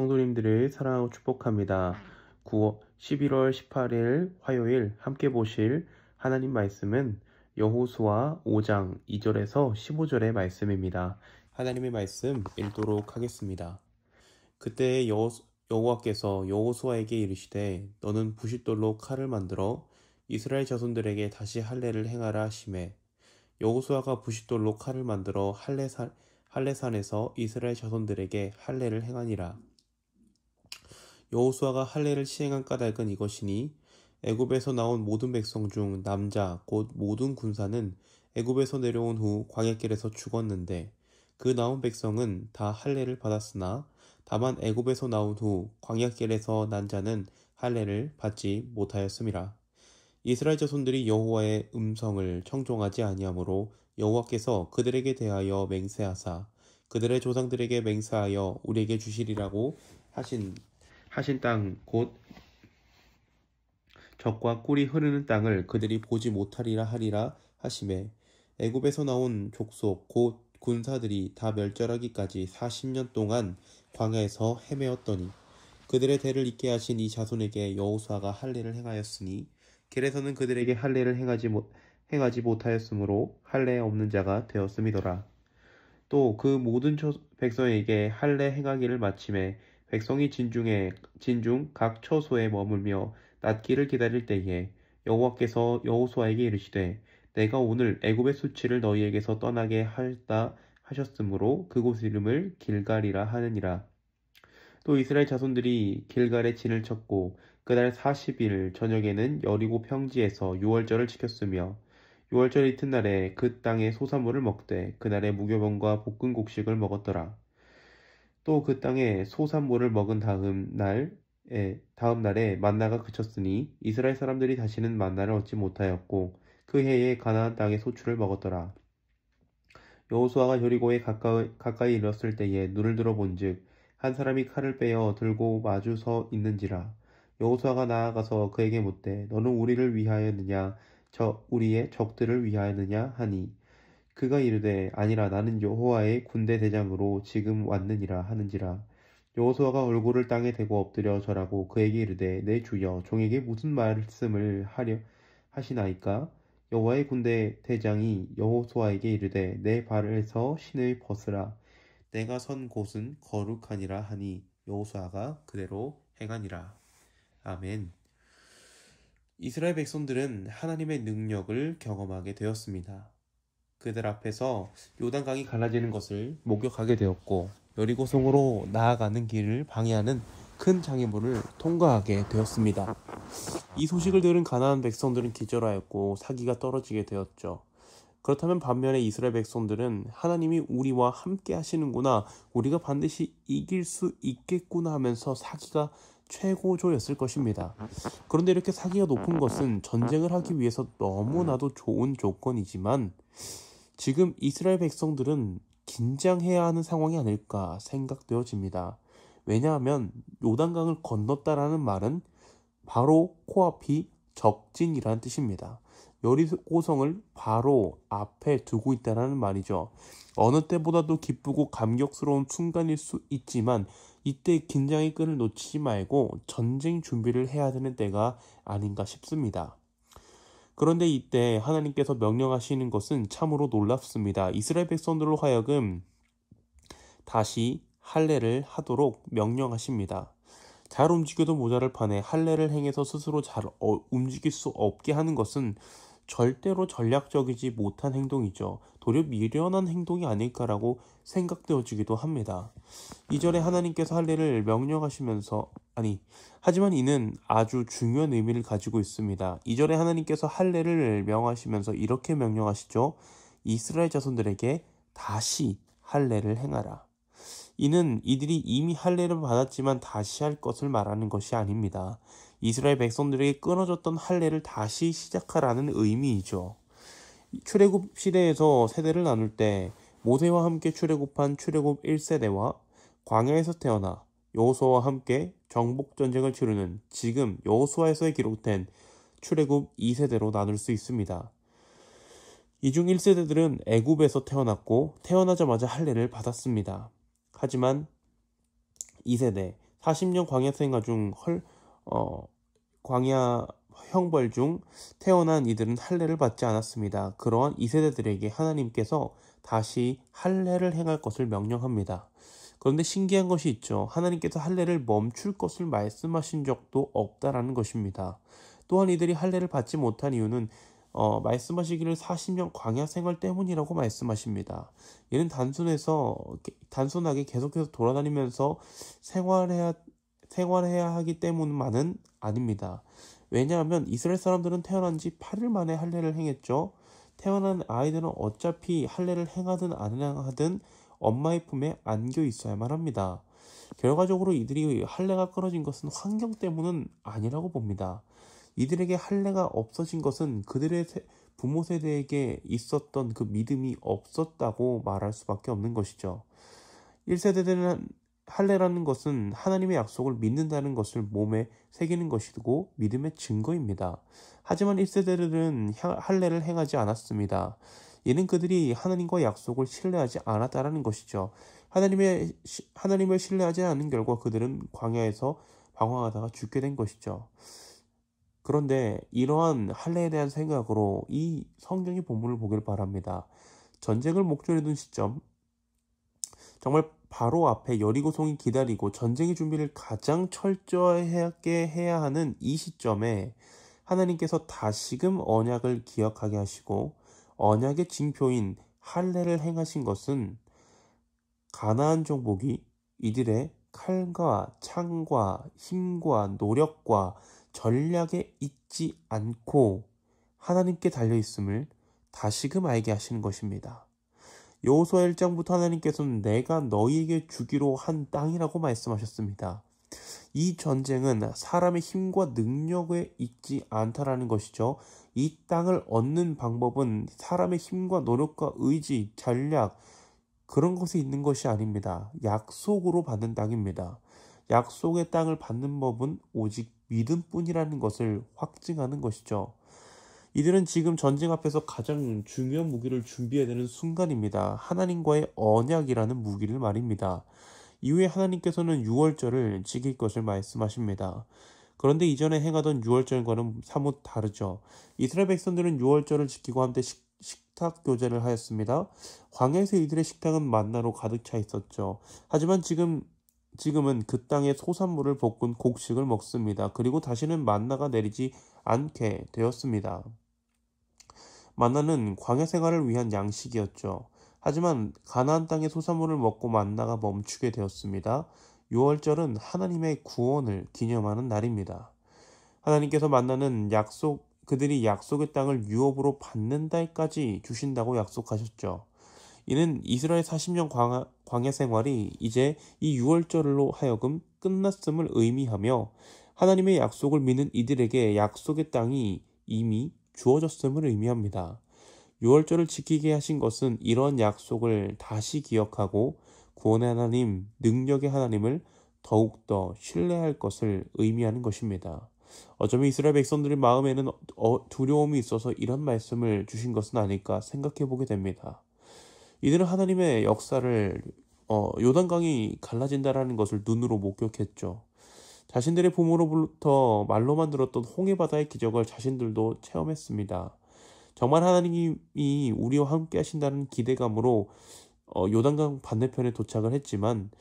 성도님들을 사랑하고 축복합니다. 11월 18일 화요일 함께 보실 하나님 말씀은 여호수아 5장 2절에서 15절의 말씀입니다. 하나님의 말씀 읽도록 하겠습니다. 그때 여호와께서 여호수아에게 이르시되 너는 부싯돌로 칼을 만들어 이스라엘 자손들에게 다시 할례를 행하라 하시매 여호수아가 부싯돌로 칼을 만들어 할례산에서 이스라엘 자손들에게 할례를 행하니라. 여호수아가 할례를 시행한 까닭은 이것이니 애굽에서 나온 모든 백성 중 남자 곧 모든 군사는 애굽에서 내려온 후 광야길에서 죽었는데 그 나온 백성은 다 할례를 받았으나 다만 애굽에서 나온 후 광야길에서 난 자는 할례를 받지 못하였음이라. 이스라엘 자손들이 여호와의 음성을 청종하지 아니하므로 여호와께서 그들에게 대하여 맹세하사 그들의 조상들에게 맹세하여 우리에게 주시리라고 하신 땅 곧 젖과 꿀이 흐르는 땅을 그들이 보지 못하리라 하리라 하시매 애굽에서 나온 족속 곧 군사들이 다 멸절하기까지 40년 동안 광야에서 헤매었더니 그들의 대를 잇게 하신 이 자손에게 여호수아가 할례를 행하였으니 길에서는 그들에게 할례를 행하지 못하였으므로 할례 없는 자가 되었음이더라. 또 그 모든 백성에게 할례 행하기를 마침에 백성이 진중 각 처소에 머물며 낫기를 기다릴 때에 여호와께서 여호수아에게 이르시되 내가 오늘 애굽의 수치를 너희에게서 떠나게 하였다 하셨으므로 그곳 이름을 길갈이라 하느니라. 또 이스라엘 자손들이 길갈에 진을 쳤고 그날 40일 저녁에는 여리고 평지에서 유월절을 지켰으며 유월절 이튿날에 그 땅의 소산물을 먹되 그날에 무교병과 볶은 곡식을 먹었더라. 또 그 땅에 소산물을 먹은 다음 날에 만나가 그쳤으니 이스라엘 사람들이 다시는 만나를 얻지 못하였고 그 해에 가나안 땅의 소출을 먹었더라. 여호수아가 여리고에 가까이 이르렀을 때에 눈을 들어본즉 한 사람이 칼을 빼어 들고 마주 서 있는지라. 여호수아가 나아가서 그에게 묻되 너는 우리를 위하였느냐 우리의 적들을 위하였느냐 하니 그가 이르되 아니라 나는 여호와의 군대 대장으로 지금 왔느니라 하는지라. 여호수아가 얼굴을 땅에 대고 엎드려 절하고 그에게 이르되 내 주여 종에게 무슨 말씀을 하려 하시나이까. 여호와의 군대 대장이 여호수아에게 이르되 내 발에서 신을 벗으라 내가 선 곳은 거룩하니라 하니 여호수아가 그대로 행하니라. 아멘. 이스라엘 백성들은 하나님의 능력을 경험하게 되었습니다. 그들 앞에서 요단강이 갈라지는 것을 목격하게 되었고 여리고성으로 나아가는 길을 방해하는 큰 장애물을 통과하게 되었습니다. 이 소식을 들은 가나안 백성들은 기절하였고 사기가 떨어지게 되었죠. 그렇다면 반면에 이스라엘 백성들은 하나님이 우리와 함께 하시는구나, 우리가 반드시 이길 수 있겠구나 하면서 사기가 최고조였을 것입니다. 그런데 이렇게 사기가 높은 것은 전쟁을 하기 위해서 너무나도 좋은 조건이지만 지금 이스라엘 백성들은 긴장해야 하는 상황이 아닐까 생각되어집니다. 왜냐하면 요단강을 건넜다라는 말은 바로 코앞이 적진이라는 뜻입니다. 여리고성을 바로 앞에 두고 있다는 말이죠. 어느 때보다도 기쁘고 감격스러운 순간일 수 있지만 이때 긴장의 끈을 놓치지 말고 전쟁 준비를 해야 되는 때가 아닌가 싶습니다. 그런데 이때 하나님께서 명령하시는 것은 참으로 놀랍습니다. 이스라엘 백성들로 하여금 다시 할례를 하도록 명령하십니다. 잘 움직여도 모자랄 판에 할례를 행해서 스스로 잘 움직일 수 없게 하는 것은 절대로 전략적이지 못한 행동이죠. 도리어 미련한 행동이 아닐까라고 생각되어지기도 합니다. 2절에 하나님께서 할례를 하지만 이는 아주 중요한 의미를 가지고 있습니다. 2절에 하나님께서 할례를 명하시면서 이렇게 명령하시죠. 이스라엘 자손들에게 다시 할례를 행하라. 이는 이들이 이미 할례를 받았지만 다시 할 것을 말하는 것이 아닙니다. 이스라엘 백성들에게 끊어졌던 할례를 다시 시작하라는 의미이죠. 출애굽 시대에서 세대를 나눌 때 모세와 함께 출애굽한 출애굽 1세대와 광야에서 태어나 여호수아와 함께 정복전쟁을 치르는 지금 여호수아에서 기록된 출애굽 2세대로 나눌 수 있습니다. 이 중 1세대들은 애굽에서 태어났고 태어나자마자 할례를 받았습니다. 하지만 2세대, 40년 광야 생활 중 광야 형벌 중 태어난 이들은 할례를 받지 않았습니다. 그러한 이 세대들에게 하나님께서 다시 할례를 행할 것을 명령합니다. 그런데 신기한 것이 있죠. 하나님께서 할례를 멈출 것을 말씀하신 적도 없다라는 것입니다. 또한 이들이 할례를 받지 못한 이유는 말씀하시기를 40년 광야 생활 때문이라고 말씀하십니다. 이는 단순하게 계속해서 돌아다니면서 생활해야 하기 때문만은 아닙니다. 왜냐하면 이스라엘 사람들은 태어난 지 8일 만에 할례를 행했죠. 태어난 아이들은 어차피 할례를 행하든 안 행하든 엄마의 품에 안겨 있어야만 합니다. 결과적으로 이들이 할례가 끊어진 것은 환경 때문은 아니라고 봅니다. 이들에게 할례가 없어진 것은 그들의 부모 세대에게 있었던 그 믿음이 없었다고 말할 수밖에 없는 것이죠. 1세대들은 할례라는 것은 하나님의 약속을 믿는다는 것을 몸에 새기는 것이고 믿음의 증거입니다. 하지만 1세대들은 할례를 행하지 않았습니다. 이는 그들이 하나님과 약속을 신뢰하지 않았다는 것이죠. 하나님을 신뢰하지 않은 결과 그들은 광야에서 방황하다가 죽게 된 것이죠. 그런데 이러한 할례에 대한 생각으로 이 성경의 본문을 보길 바랍니다. 전쟁을 목전에 둔 시점, 정말 바로 앞에 여리고성이 기다리고 전쟁의 준비를 가장 철저하게 해야 하는 이 시점에 하나님께서 다시금 언약을 기억하게 하시고 언약의 징표인 할례를 행하신 것은 가나안 정복이 이들의 칼과 창과 힘과 노력과 전략에 있지 않고 하나님께 달려있음을 다시금 알게 하시는 것입니다. 여호수아 1장부터 하나님께서는 내가 너희에게 주기로 한 땅이라고 말씀하셨습니다. 이 전쟁은 사람의 힘과 능력에 있지 않다라는 것이죠. 이 땅을 얻는 방법은 사람의 힘과 노력과 의지, 전략 그런 것에 있는 것이 아닙니다. 약속으로 받는 땅입니다. 약속의 땅을 받는 법은 오직 믿음뿐이라는 것을 확증하는 것이죠. 이들은 지금 전쟁 앞에서 가장 중요한 무기를 준비해야 되는 순간입니다. 하나님과의 언약이라는 무기를 말입니다. 이후에 하나님께서는 유월절을 지킬 것을 말씀하십니다. 그런데 이전에 행하던 유월절과는 사뭇 다르죠. 이스라엘 백성들은 유월절을 지키고 함께 식탁 교제를 하였습니다. 광야에서 이들의 식탁은 만나로 가득 차 있었죠. 하지만 지금은 그 땅의 소산물을 볶은 곡식을 먹습니다. 그리고 다시는 만나가 내리지 않게 되었습니다. 만나는 광야 생활을 위한 양식이었죠. 하지만 가나안 땅의 소산물을 먹고 만나가 멈추게 되었습니다. 유월절은 하나님의 구원을 기념하는 날입니다. 하나님께서 만나는 그들이 약속의 땅을 유업으로 받는 달까지 주신다고 약속하셨죠. 이는 이스라엘 40년 광야 생활이 이제 이 유월절로 하여금 끝났음을 의미하며 하나님의 약속을 믿는 이들에게 약속의 땅이 이미 주어졌음을 의미합니다. 유월절을 지키게 하신 것은 이런 약속을 다시 기억하고 구원의 하나님, 능력의 하나님을 더욱더 신뢰할 것을 의미하는 것입니다. 어쩌면 이스라엘 백성들의 마음에는 두려움이 있어서 이런 말씀을 주신 것은 아닐까 생각해 보게 됩니다. 이들은 하나님의 역사를 요단강이 갈라진다라는 것을 눈으로 목격했죠. 자신들의 부모로부터 말로만 들었던 홍해바다의 기적을 자신들도 체험했습니다. 정말 하나님이 우리와 함께 하신다는 기대감으로 요단강 반대편에 도착을 했지만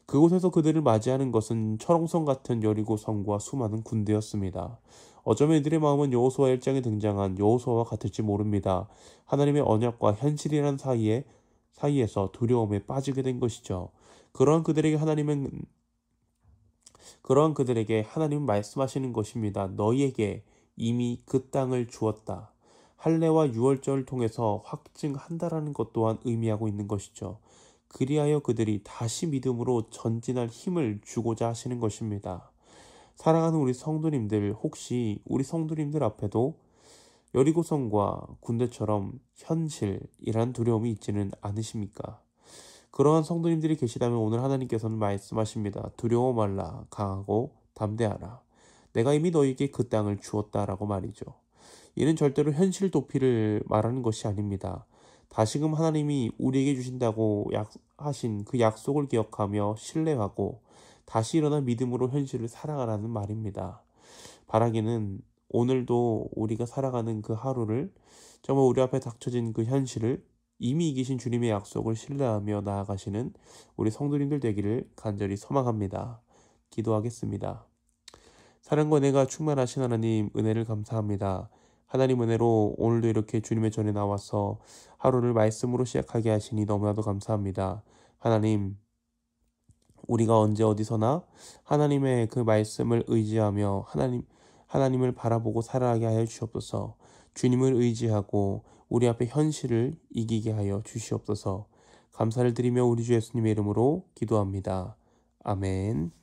그곳에서 그들을 맞이하는 것은 철옹성 같은 여리고성과 수많은 군대였습니다. 어쩌면 이들의 마음은 여호수아 1장에 등장한 여호수아와 같을지 모릅니다. 하나님의 언약과 현실이란 사이에서 두려움에 빠지게 된 것이죠. 그러한 그들에게 하나님은 말씀하시는 것입니다. 너희에게 이미 그 땅을 주었다. 할례와 유월절을 통해서 확증한다라는 것 또한 의미하고 있는 것이죠. 그리하여 그들이 다시 믿음으로 전진할 힘을 주고자 하시는 것입니다. 사랑하는 우리 성도님들, 혹시 우리 성도님들 앞에도 여리고성과 군대처럼 현실이란 두려움이 있지는 않으십니까? 그러한 성도님들이 계시다면 오늘 하나님께서는 말씀하십니다. 두려워 말라, 강하고 담대하라. 내가 이미 너희에게 그 땅을 주었다라고 말이죠. 이는 절대로 현실 도피를 말하는 것이 아닙니다. 다시금 하나님이 우리에게 주신다고 하신 그 약속을 기억하며 신뢰하고 다시 일어나 믿음으로 현실을 살아가라는 말입니다. 바라기는 오늘도 우리가 살아가는 그 하루를, 정말 우리 앞에 닥쳐진 그 현실을 이미 이기신 주님의 약속을 신뢰하며 나아가시는 우리 성도님들 되기를 간절히 소망합니다. 기도하겠습니다. 사랑과 은혜가 충만하신 하나님, 은혜를 감사합니다. 하나님 은혜로 오늘도 이렇게 주님의 전에 나와서 하루를 말씀으로 시작하게 하시니 너무나도 감사합니다. 하나님, 우리가 언제 어디서나 하나님의 그 말씀을 의지하며 하나님을 바라보고 살아가게 하여 주시옵소서. 주님을 의지하고 우리 앞에 현실을 이기게 하여 주시옵소서. 감사를 드리며 우리 주 예수님의 이름으로 기도합니다. 아멘.